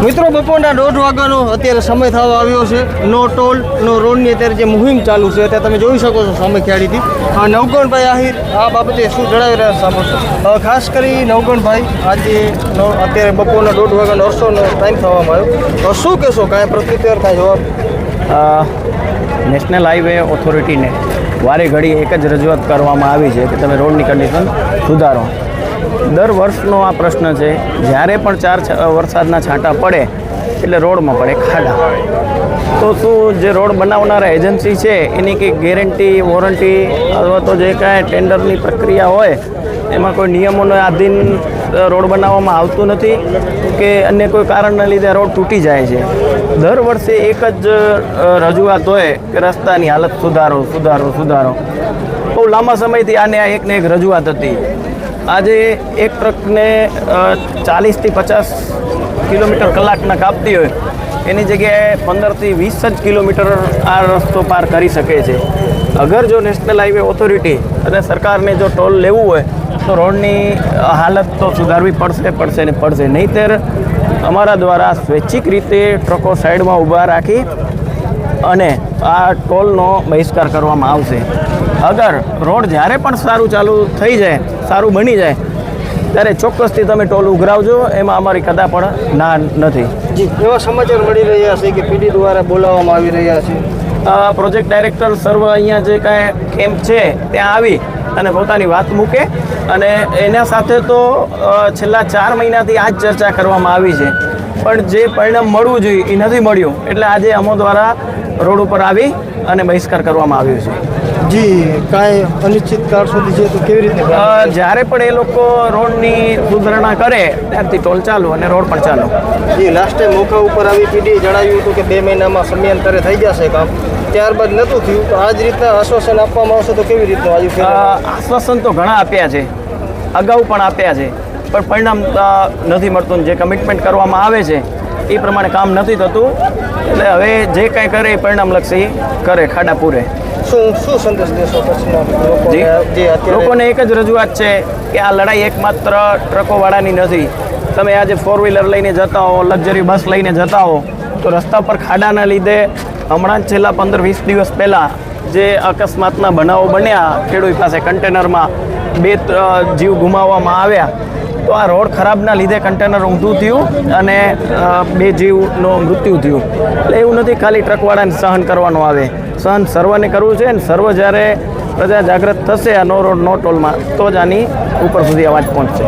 મિત્રો બપોરના 1:30 વાગ્યાનો અત્યારે સમય થવા આવ્યો છે. નો ટોલ નો રોડની અત્યારે જે મુહિમ ચાલુ છે અત્યારે તમે જોઈ શકો છો સામે ખેડીથી. નવગણભાઈ આહિર આ બાબતે શું જણાવી રહ્યા સાંભળશો. ખાસ કરી નવગણભાઈ આજે અત્યારે બપોરના 1:30 વાગ્યાનો અરસોનો ટાઈમ થવામાં આવ્યો. શું કહેશો, કાંઈ પ્રત્યુત્તર, કાંઈ જવાબ? નેશનલ હાઈવે ઓથોરિટીને વારે ઘડી એક જ રજૂઆત કરવામાં આવી છે કે તમે રોડની કન્ડિશન સુધારો. દર વર્ષનો આ પ્રશ્ન છે. જ્યારે પણ 4 વરસાદના છાંટા પડે એટલે રોડમાં પડે ખાડા. તો શું જે રોડ બનાવનારા એજન્સી છે એની કંઈ ગેરંટી, વોરંટી અથવા તો જે કાંઈ ટેન્ડરની પ્રક્રિયા હોય એમાં કોઈ નિયમોને આધીન રોડ બનાવવામાં આવતું નથી કે અન્ય કોઈ કારણના લીધે રોડ તૂટી જાય છે. દર વર્ષે એક જ રજૂઆત હોય કે રસ્તાની હાલત સુધારો સુધારો સુધારો. બહુ લાંબા સમયથી આને એકને એક રજૂઆત હતી. આજે એક ટ્રકને 40 થી 50 કિલોમીટર કલાકના કાપતી હોય એની જગ્યાએ 15 થી 20 જ કિલોમીટર આ રસ્તો પાર કરી શકે છે. અગર જો નેશનલ હાઈવે ઓથોરિટી અને સરકારને જો ટોલ લેવું હોય તો રોડની હાલત તો સુધારવી પડશે ને પડશે. નહીંતર અમારા દ્વારા સ્વૈચ્છિક રીતે ટ્રકો સાઈડમાં ઊભા રાખી અને આ ટોલનો બહિષ્કાર કરવામાં આવશે. અગર રોડ જ્યારે પણ સારું ચાલુ થઈ જાય, સારું બની જાય ત્યારે ચોક્કસથી તમે ટોલ ઉઘરાવજો. એમાં અમારી કદા પણ ના નથી. જી, એવા સમાચાર મળી રહ્યા છે કે પીડી દ્વારા બોલાવવામાં આવી રહ્યા છે. પ્રોજેક્ટ ડાયરેક્ટર સર્વ અહીંયા જે કાંઈ કેમ્પ છે ત્યાં આવી અને પોતાની વાત મૂકે અને એના સાથે તો છેલ્લા 4 મહિનાથી આ જ ચર્ચા કરવામાં આવી છે. પણ જે પરિણામ મળવું જોઈએ એ નથી મળ્યું. એટલે આજે અમો દ્વારા રોડ ઉપર આવી અને બહિષ્કાર કરવામાં આવ્યો છે. જી, કાંઈ અનિશ્ચિત કાળ સુધી છે તો કેવી રીતે? જ્યારે પણ એ લોકો રોડની સુધારણા કરે ત્યારથી ટોલ ચાલુ અને રોડ પણ ચાલુ. જી, લાસ્ટ ટાઈમ મોકા ઉપર આવી પીડીએ જણાવ્યું હતું કે 2 મહિનામાં સમયાંતરે થઈ જશે કામ. ત્યારબાદ નહોતું થયું. તો આ જ રીતના આશ્વાસન આપવામાં આવશે તો કેવી રીતનું આવ્યું? આશ્વાસન તો ઘણા આપ્યા છે, અગાઉ પણ આપ્યા છે, પણ પરિણામ નથી મળતું. જે કમિટમેન્ટ કરવામાં આવે છે એ પ્રમાણે કામ નથી થતું. એટલે હવે જે કાંઈ કરે એ પરિણામલક્ષી કરે, ખાડા પૂરે. શું સંદેશ દેશો લોકોને? એક જ રજૂઆત છે કે આ લડાઈ એકમાત્ર ટ્રકોવાળાની નથી. તમે આજે 4 વ્હીલર લઈને જતા હો, લક્ઝરી બસ લઈને જતા હો તો રસ્તા પર ખાડાના લીધે હમણાં જ છેલ્લા 15-20 દિવસ પહેલાં જે અકસ્માતના બનાવો બન્યા, ખેડૂત પાસે કન્ટેનરમાં 2 જીવ ગુમાવવામાં આવ્યા. તો આ રોડ ખરાબના લીધે કન્ટેનર ઊંધું થયું અને 2 જીવનું મૃત્યુ થયું. એટલે એવું નથી ખાલી ટ્રકવાળાને સહન કરવાનું આવે, સહન સર્વને કરવું છે. અને સર્વ જ્યારે પ્રજા જાગૃત થશે આ નો રોડ નો ટોલમાં તો જ આની ઉપર સુધી અવાજ પહોંચશે.